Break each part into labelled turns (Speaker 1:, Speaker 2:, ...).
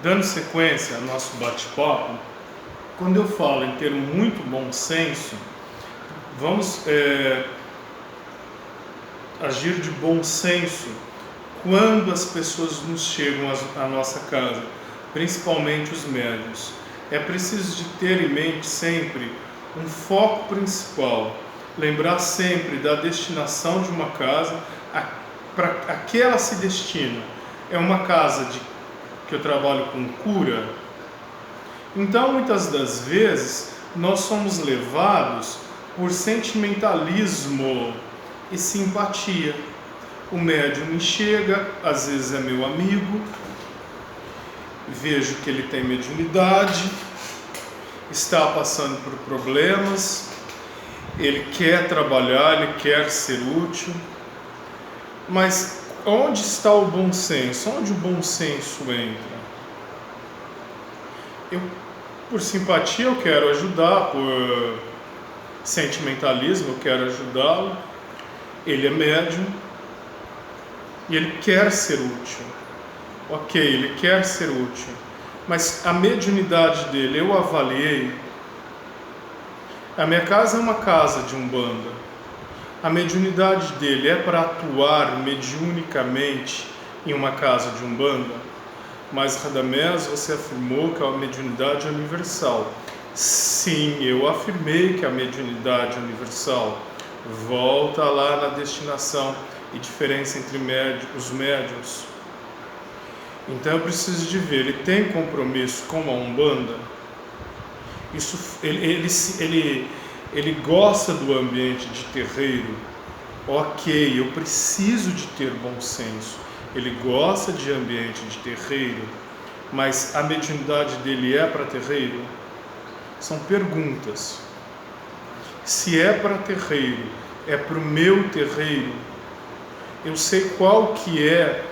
Speaker 1: Dando sequência ao nosso bate-papo, quando eu falo em ter muito bom senso, vamos agir de bom senso quando as pessoas nos chegam à nossa casa, principalmente os médiuns. É preciso de ter em mente sempre um foco principal, lembrar sempre da destinação de uma casa, para a que ela se destina. É uma casa que eu trabalho com cura. Então, muitas das vezes, nós somos levados por sentimentalismo e simpatia. O médium me chega, às vezes é meu amigo, vejo que ele tem mediunidade, está passando por problemas, ele quer trabalhar, ele quer ser útil, mas onde está o bom senso? Onde o bom senso entra? Por simpatia eu quero ajudar, por sentimentalismo eu quero ajudá-lo. Ele é médium e ele quer ser útil. Ok, ele quer ser útil, mas a mediunidade dele eu avaliei. A minha casa é uma casa de Umbanda. A mediunidade dele é para atuar mediunicamente em uma casa de Umbanda? Mas Radamés, você afirmou que a mediunidade é universal. Sim, eu afirmei que a mediunidade é universal. Volta lá na destinação e diferença entre os médiuns. Então eu preciso de ver, ele tem compromisso com a Umbanda? Ele gosta do ambiente de terreiro? Ok, eu preciso de ter bom senso. Ele gosta de ambiente de terreiro, mas a mediunidade dele é para terreiro? São perguntas. Se é para terreiro, é para o meu terreiro, eu sei qual que é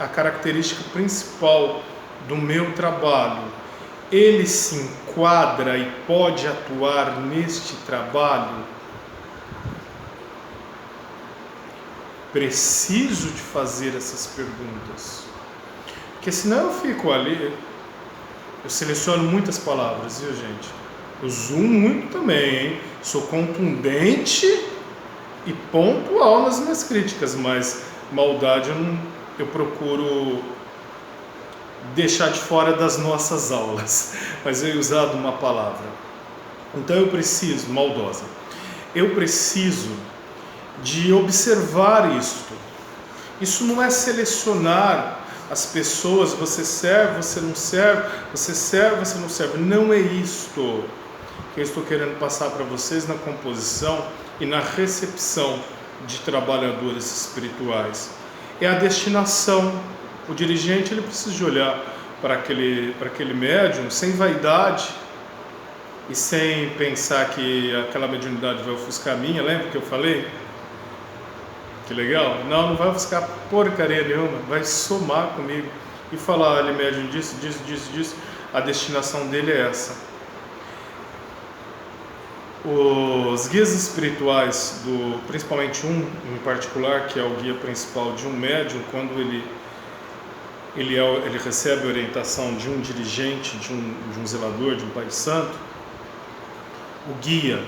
Speaker 1: a característica principal do meu trabalho. Ele se enquadra e pode atuar neste trabalho? Preciso de fazer essas perguntas, porque senão eu fico ali, eu seleciono muitas palavras, viu, gente? Eu zoom muito também, hein? Sou contundente e pontual nas minhas críticas, mas maldade eu procuro deixar de fora das nossas aulas, mas eu he usado uma palavra. Então eu preciso, maldosa, eu preciso de observar isto. Isso não é selecionar as pessoas, você serve, você não serve, você serve, você não serve. Não é isto que eu estou querendo passar para vocês na composição e na recepção de trabalhadores espirituais. É a destinação. O dirigente ele precisa de olhar para aquele médium sem vaidade e sem pensar que aquela mediunidade vai ofuscar a minha. Lembra que eu falei? Que legal? Não vai ofuscar porcaria nenhuma, vai somar comigo e falar, ele médium disso, a destinação dele é essa. Os guias espirituais, principalmente um em particular, que é o guia principal de um médium, quando ele recebe a orientação de um dirigente, de um zelador, de um pai de santo, o guia,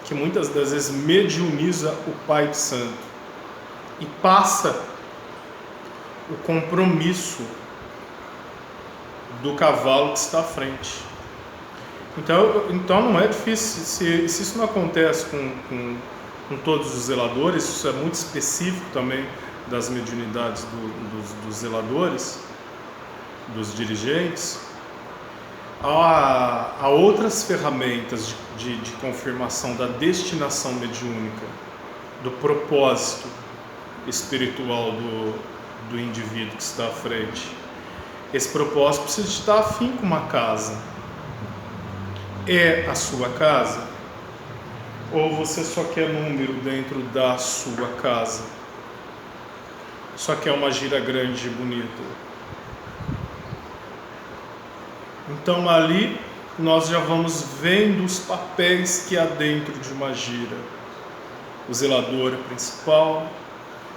Speaker 1: que muitas das vezes mediuniza o pai de santo e passa o compromisso do cavalo que está à frente. Então não é difícil, se isso não acontece com todos os zeladores, isso é muito específico também das mediunidades dos zeladores, dos dirigentes. Há outras ferramentas de confirmação da destinação mediúnica, do propósito espiritual do indivíduo que está à frente. Esse propósito precisa estar afim com uma casa. É a sua casa? Ou você só quer número dentro da sua casa? Só quer uma gira grande e bonita? Então ali nós já vamos vendo os papéis que há dentro de uma gira. O zelador principal,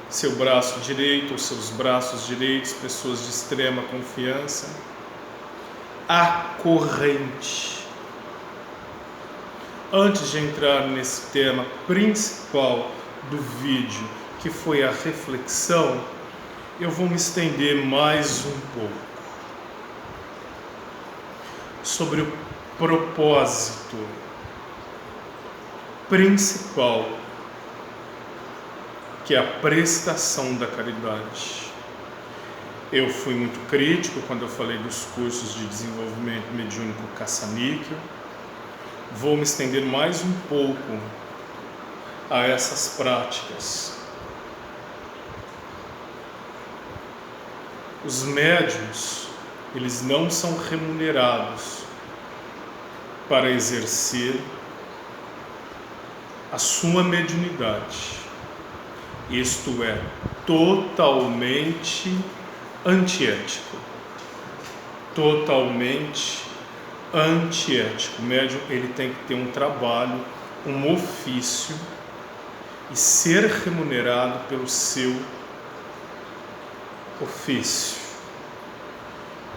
Speaker 1: seu braço direito ou seus braços direitos, pessoas de extrema confiança. A corrente. Antes de entrar nesse tema principal do vídeo, que foi a reflexão, eu vou me estender mais um pouco sobre o propósito principal, que é a prestação da caridade. Eu fui muito crítico quando eu falei dos cursos de desenvolvimento mediúnico caça-níquel. Vou me estender mais um pouco a essas práticas. Os médiuns, eles não são remunerados para exercer a sua mediunidade. Isto é totalmente antiético. Totalmente antiético. O médium, ele tem que ter um trabalho, um ofício e ser remunerado pelo seu ofício.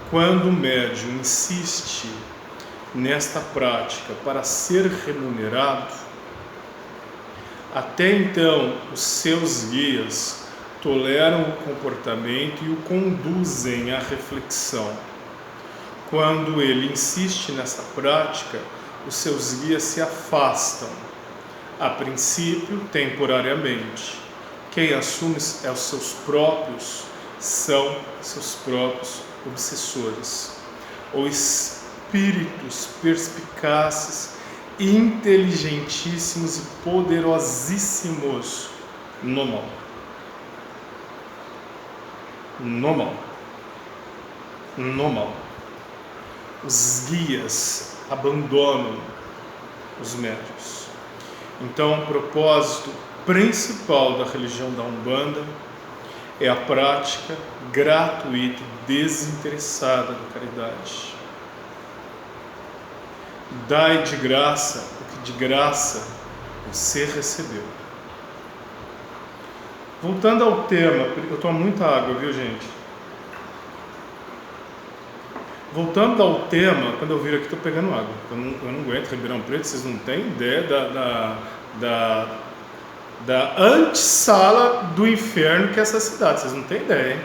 Speaker 1: Quando o médium insiste nesta prática para ser remunerado, até então os seus guias toleram o comportamento e o conduzem à reflexão. Quando ele insiste nessa prática, os seus guias se afastam, a princípio temporariamente. Quem assume são seus próprios obsessores, ou espíritos perspicazes, inteligentíssimos e poderosíssimos no mal. No mal. Os guias abandonam os médiuns. Então, o propósito principal da religião da Umbanda é a prática gratuita e desinteressada da caridade. Dai de graça o que de graça você recebeu. Voltando ao tema, eu tomo muita água, viu, gente? Voltando ao tema, quando eu vir aqui, estou pegando água. Eu não aguento Ribeirão Preto, vocês não têm ideia da antessala do inferno que é essa cidade, vocês não têm ideia, hein?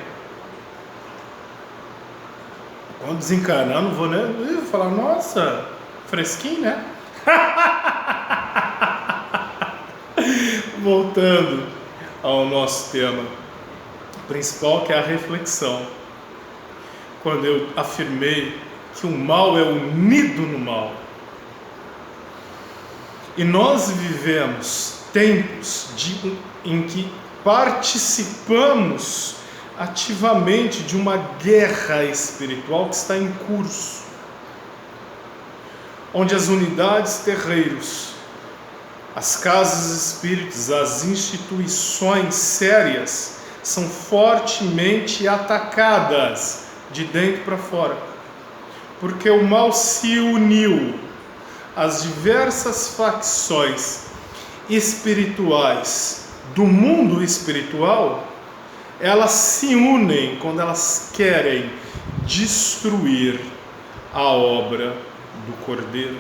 Speaker 1: Quando desencarnar, não vou nem falar, nossa, fresquinho, né? Voltando ao nosso tema principal, que é a reflexão. Quando eu afirmei que o mal é unido no mal. E nós vivemos tempos em que participamos ativamente de uma guerra espiritual que está em curso, onde as unidades terreiros, as casas espíritas, as instituições sérias são fortemente atacadas de dentro para fora, porque o mal se uniu. As diversas facções espirituais do mundo espiritual, elas se unem quando elas querem destruir a obra do Cordeiro.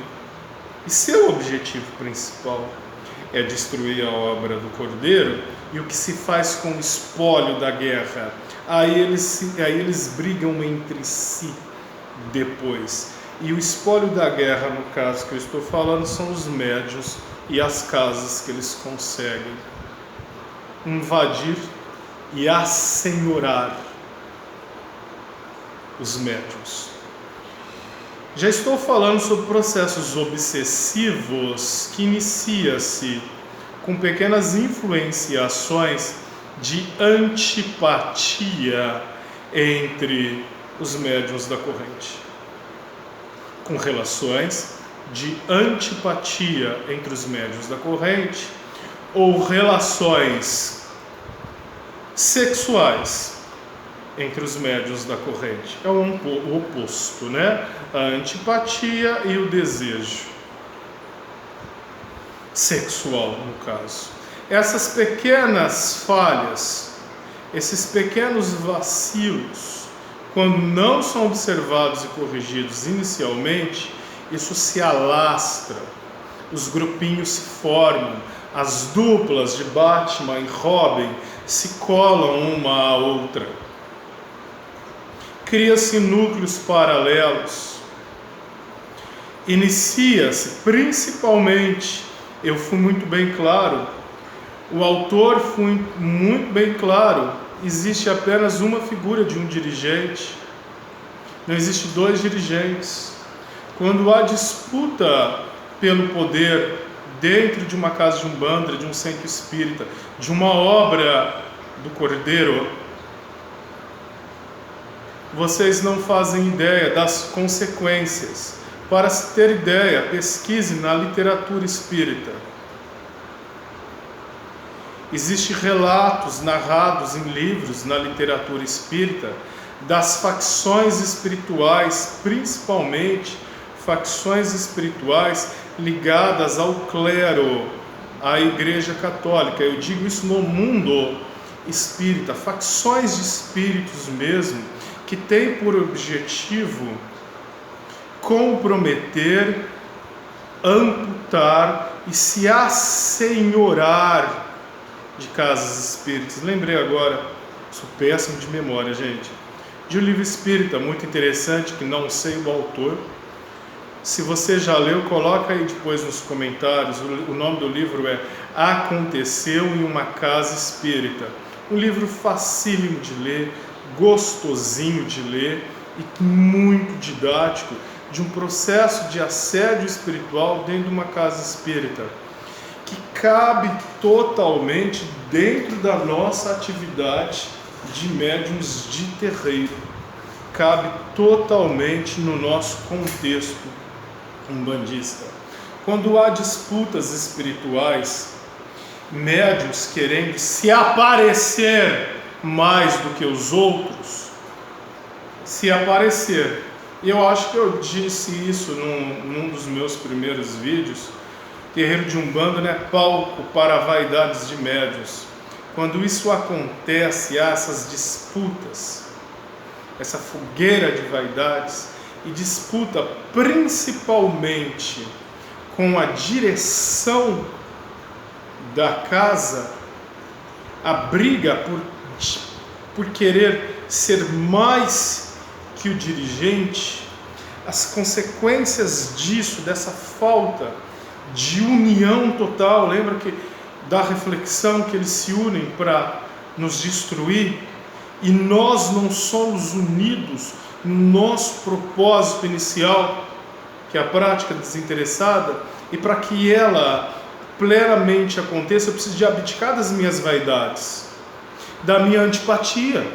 Speaker 1: E seu objetivo principal é destruir a obra do Cordeiro. E o que se faz com o espólio da guerra? Aí eles brigam entre si depois. E o espólio da guerra, no caso que eu estou falando, são os médiuns e as casas que eles conseguem invadir e assenhorar os médiuns. Já estou falando sobre processos obsessivos que inicia-se com pequenas influenciações de antipatia entre os médiuns da corrente, com relações de antipatia entre os médiuns da corrente, ou relações sexuais entre os médiuns da corrente. É o oposto, né? A antipatia e o desejo sexual, no caso. Essas pequenas falhas esses pequenos vacilos, quando não são observados e corrigidos inicialmente, isso se alastra, os grupinhos se formam, as duplas de Batman e Robin se colam uma à outra. Cria-se núcleos paralelos. Inicia-se, principalmente, eu fui muito bem claro, o autor foi muito bem claro, existe apenas uma figura de um dirigente, não existe dois dirigentes. Quando há disputa pelo poder dentro de uma casa de umbanda, de um centro espírita, de uma obra do Cordeiro, vocês não fazem ideia das consequências. Para se ter ideia, pesquise na literatura espírita. Existem relatos narrados em livros na literatura espírita das facções espirituais, principalmente facções espirituais ligadas ao clero, à Igreja Católica. Eu digo isso no mundo espírita, facções de espíritos mesmo, que têm por objetivo comprometer, amputar e se assenhorar de casas espíritas. Lembrei agora, sou péssimo de memória, gente, de um livro espírita muito interessante, que não sei o autor. Se você já leu, coloca aí depois nos comentários. O nome do livro é Aconteceu em uma Casa Espírita. Um livro facílimo de ler, gostosinho de ler e muito didático, de um processo de assédio espiritual dentro de uma casa espírita, que cabe totalmente dentro da nossa atividade de médiuns de terreiro, cabe totalmente no nosso contexto umbandista. Quando há disputas espirituais, médiuns querendo se aparecer mais do que os outros, se aparecer. Eu acho que eu disse isso num dos meus primeiros vídeos. Terreiro de Umbanda não é palco para vaidades de médiuns. Quando isso acontece, há essas disputas, essa fogueira de vaidades, e disputa principalmente com a direção da casa, a briga por querer ser mais que o dirigente, as consequências disso, dessa falta de união total, lembra que da reflexão que eles se unem para nos destruir, e nós não somos unidos no nosso propósito inicial, que é a prática desinteressada, e para que ela plenamente aconteça, eu preciso de abdicar das minhas vaidades, da minha antipatia,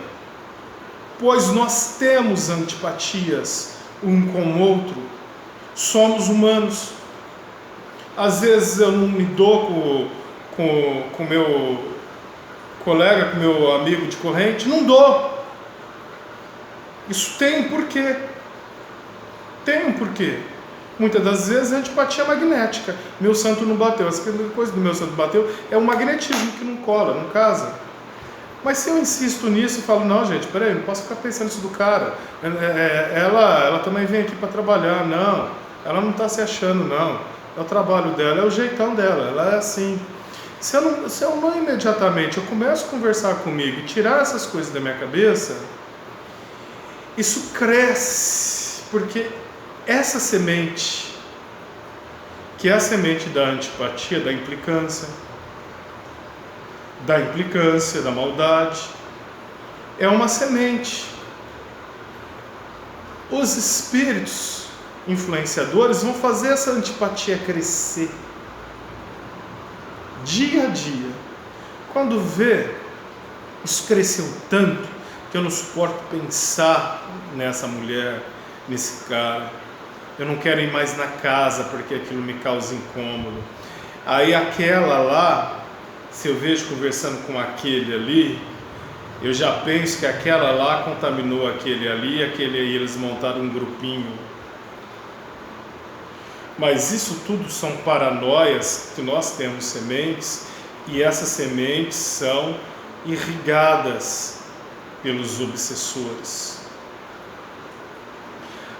Speaker 1: pois nós temos antipatias um com o outro, somos humanos. Às vezes eu não me dou com meu colega, com meu amigo de corrente, não dou. Isso tem um porquê. Tem um porquê. Muitas das vezes é antipatia magnética. Meu santo não bateu. Essa coisa do meu santo bateu é um magnetismo que não cola, não casa. Mas se eu insisto nisso e falo, não, gente, peraí, não posso ficar pensando isso do cara. Ela também vem aqui para trabalhar. Não, ela não está se achando, não. É o trabalho dela, é o jeitão dela, ela é assim. Se eu não imediatamente eu começo a conversar comigo e tirar essas coisas da minha cabeça, isso cresce, porque essa semente, que é a semente da antipatia, da implicância, da maldade, é uma semente. Os espíritos influenciadores vão fazer essa antipatia crescer dia a dia. Quando vê, isso cresceu tanto que eu não suporto pensar nessa mulher, nesse cara. Eu não quero ir mais na casa porque aquilo me causa incômodo. Aí aquela lá, se eu vejo conversando com aquele ali, eu já penso que aquela lá contaminou aquele ali, aquele aí, eles montaram um grupinho. Mas isso tudo são paranoias, que nós temos sementes, e essas sementes são irrigadas pelos obsessores.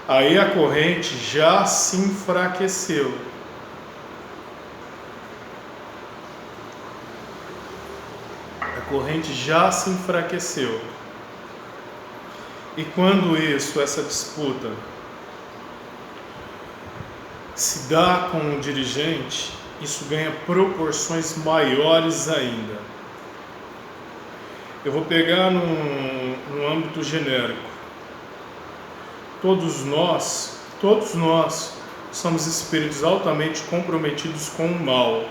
Speaker 1: Aí a corrente já se enfraqueceu. A corrente já se enfraqueceu. E quando essa disputa se dá com o dirigente, isso ganha proporções maiores ainda. Eu vou pegar no âmbito genérico. Todos nós somos espíritos altamente comprometidos com o mal.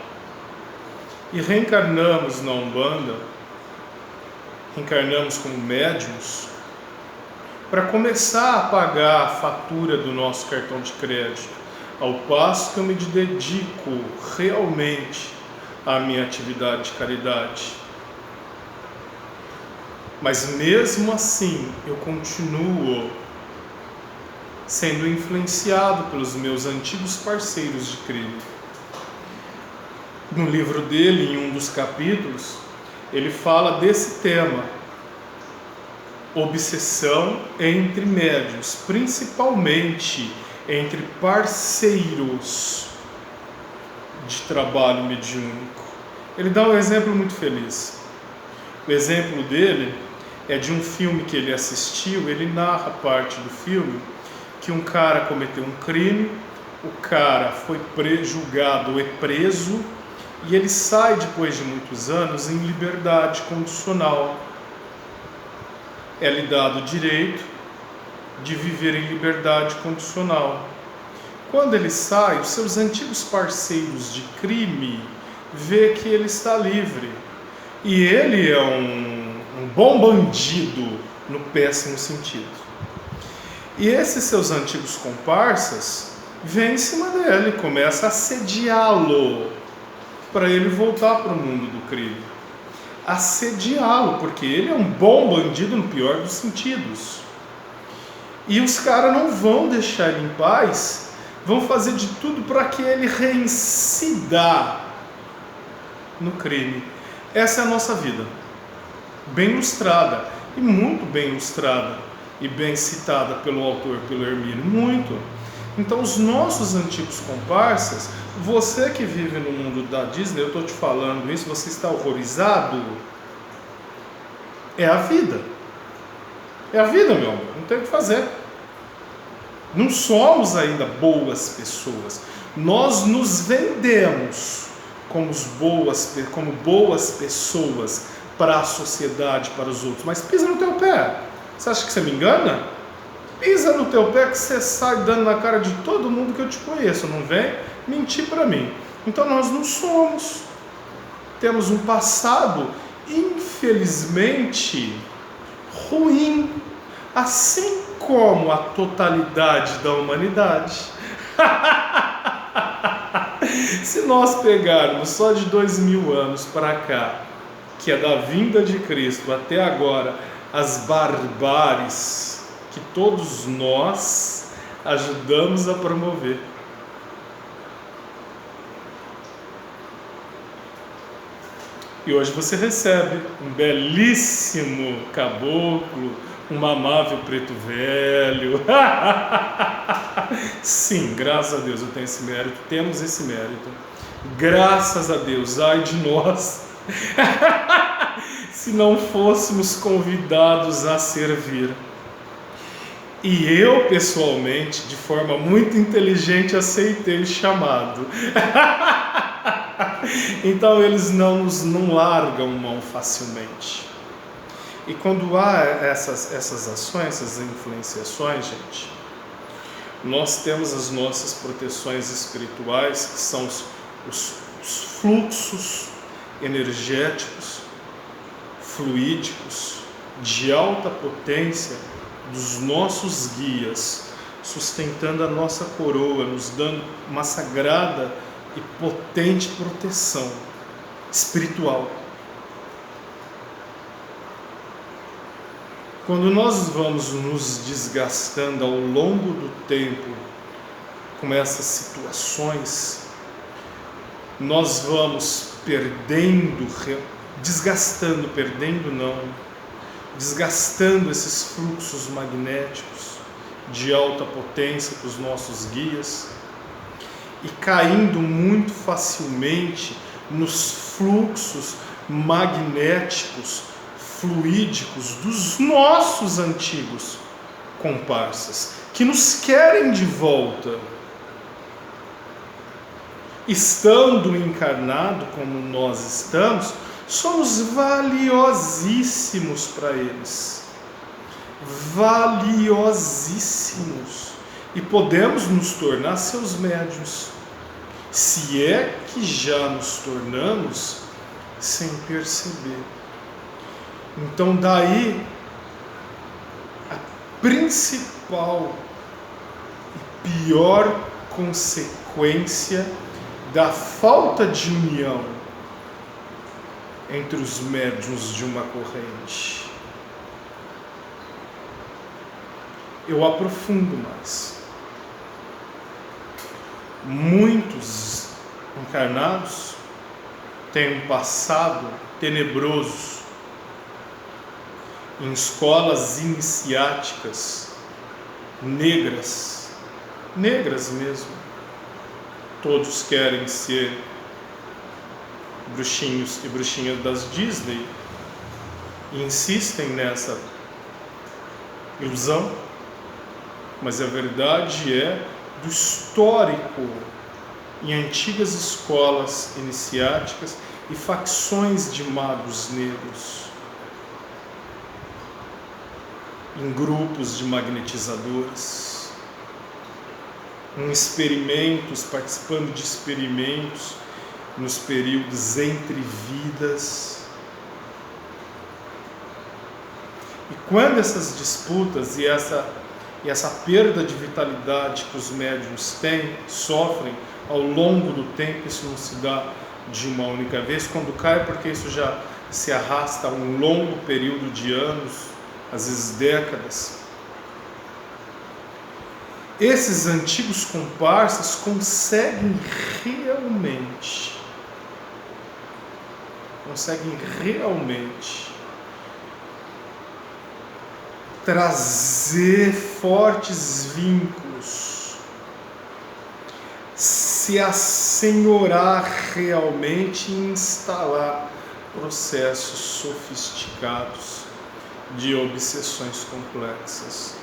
Speaker 1: E reencarnamos na Umbanda, reencarnamos como médiuns, para começar a pagar a fatura do nosso cartão de crédito, ao passo que eu me dedico realmente à minha atividade de caridade. Mas mesmo assim, eu continuo sendo influenciado pelos meus antigos parceiros de crime. No livro dele, em um dos capítulos, ele fala desse tema: obsessão entre médiuns, principalmente entre parceiros de trabalho mediúnico. Ele dá um exemplo muito feliz. O exemplo dele é de um filme que ele assistiu. Ele narra parte do filme que um cara cometeu um crime, o cara foi julgado e preso, e ele sai depois de muitos anos em liberdade condicional. É-lhe dado o direito de viver em liberdade condicional. Quando ele sai, os seus antigos parceiros de crime vê que ele está livre. E ele é um bom bandido no péssimo sentido. E esses seus antigos comparsas vêm em cima dele, começa a assediá-lo para ele voltar para o mundo do crime. Assediá-lo, porque ele é um bom bandido no pior dos sentidos. E os caras não vão deixar ele em paz, vão fazer de tudo para que ele reincida no crime. Essa é a nossa vida, bem ilustrada, e muito bem ilustrada, e bem citada pelo autor, pelo Hermínio, muito. Então os nossos antigos comparsas, você que vive no mundo da Disney, eu estou te falando isso, você está horrorizado? É a vida. É a vida, meu amor, não tem o que fazer. Não somos ainda boas pessoas. Nós nos vendemos como boas pessoas para a sociedade, para os outros. Mas pisa no teu pé. Você acha que você me engana? Pisa no teu pé que você sai dando na cara de todo mundo que eu te conheço. Não vem mentir para mim. Então nós não somos. Temos um passado, infelizmente, ruim. Assim como a totalidade da humanidade. Se nós pegarmos só de 2000 anos para cá, que é da vinda de Cristo até agora, as barbáries que todos nós ajudamos a promover. E hoje você recebe um belíssimo caboclo, um amável preto velho. Sim, graças a Deus eu tenho esse mérito, temos esse mérito. Graças a Deus, ai de nós, se não fôssemos convidados a servir. E eu, pessoalmente, de forma muito inteligente, aceitei o chamado. Então eles não largam mão facilmente. E quando há essas ações, essas influenciações, gente, nós temos as nossas proteções espirituais, que são os fluxos energéticos, fluídicos, de alta potência dos nossos guias, sustentando a nossa coroa, nos dando uma sagrada e potente proteção espiritual. Quando nós vamos nos desgastando ao longo do tempo com essas situações, nós vamos perdendo desgastando, perdendo não, desgastando esses fluxos magnéticos de alta potência para os nossos guias e caindo muito facilmente nos fluxos magnéticos, fluídicos dos nossos antigos comparsas, que nos querem de volta. Estando encarnado como nós estamos, somos valiosíssimos para eles. Valiosíssimos. E podemos nos tornar seus médiuns, se é que já nos tornamos sem perceber. Então daí a principal e pior consequência da falta de união entre os médiuns de uma corrente. Eu aprofundo mais. Muitos encarnados têm um passado tenebroso em escolas iniciáticas negras mesmo. Todos querem ser bruxinhos e bruxinhas das Disney e insistem nessa ilusão, mas a verdade é do histórico em antigas escolas iniciáticas e facções de magos negros, em grupos de magnetizadores, em experimentos, participando de experimentos nos períodos entre vidas. E quando essas disputas e essa perda de vitalidade que os médiuns sofrem ao longo do tempo, isso não se dá de uma única vez, quando cai, porque isso já se arrasta a um longo período de anos, às vezes décadas. Esses antigos comparsas conseguem realmente trazer fortes vínculos, se assenhorar realmente e instalar processos sofisticados de obsessões complexas.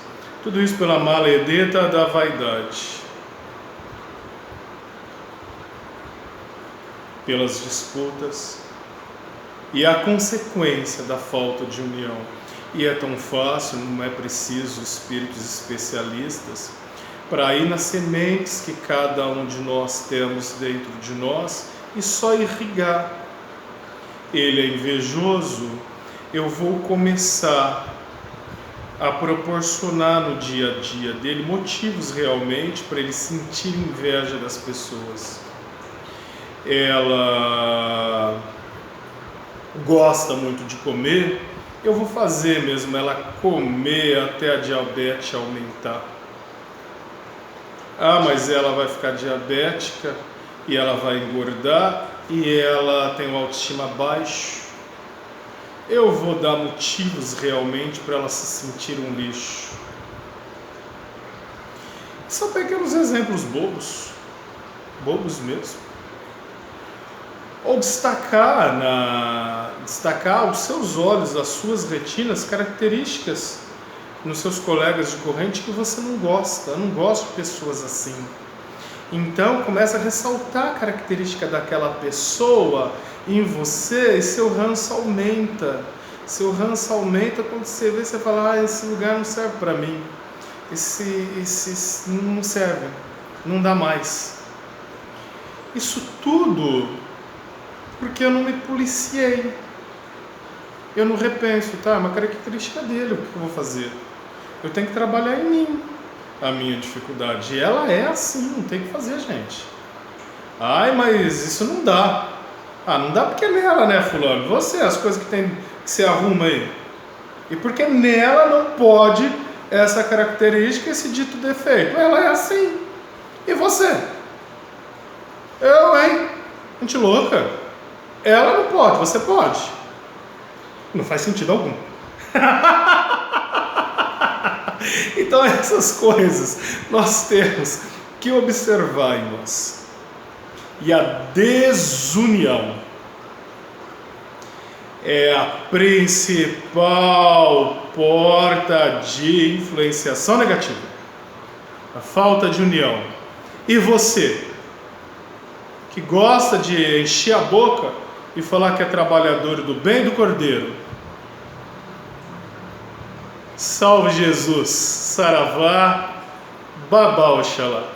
Speaker 1: Tudo isso pela maledeta da vaidade, pelas disputas e a consequência da falta de união. E é tão fácil, não é preciso espíritos especialistas para ir nas sementes que cada um de nós temos dentro de nós e só irrigar. Ele é invejoso, eu vou começar a proporcionar no dia a dia dele motivos realmente para ele sentir inveja das pessoas. Ela gosta muito de comer, eu vou fazer mesmo ela comer até a diabetes aumentar. Ah, mas ela vai ficar diabética e ela vai engordar e ela tem uma autoestima baixo. Eu vou dar motivos realmente para ela se sentir um lixo. São pequenos exemplos bobos mesmo. Ou destacar aos seus olhos, às suas retinas, características nos seus colegas de corrente que você não gosta. Eu não gosto de pessoas assim. Então começa a ressaltar a característica daquela pessoa em você e seu ranço aumenta. Seu ranço aumenta quando você vê, você fala, esse lugar não serve para mim. Esse não serve, não dá mais. Isso tudo porque eu não me policiei. Eu não repenso, tá? É uma característica dele, o que eu vou fazer? Eu tenho que trabalhar em mim a minha dificuldade. E ela é assim, não tem o que fazer, gente. Ai, mas isso não dá. Ah, não dá porque é nela, né, fulano? Você, as coisas que você arruma aí. E porque nela não pode essa característica, esse dito defeito. Ela é assim. E você? Eu, hein? Gente louca. Ela não pode, você pode. Não faz sentido algum. Então essas coisas nós temos que observar em nós. E a desunião é a principal porta de influenciação negativa. A falta de união. E você, que gosta de encher a boca e falar que é trabalhador do bem do Cordeiro, salve Jesus, saravá, babá, oxalá.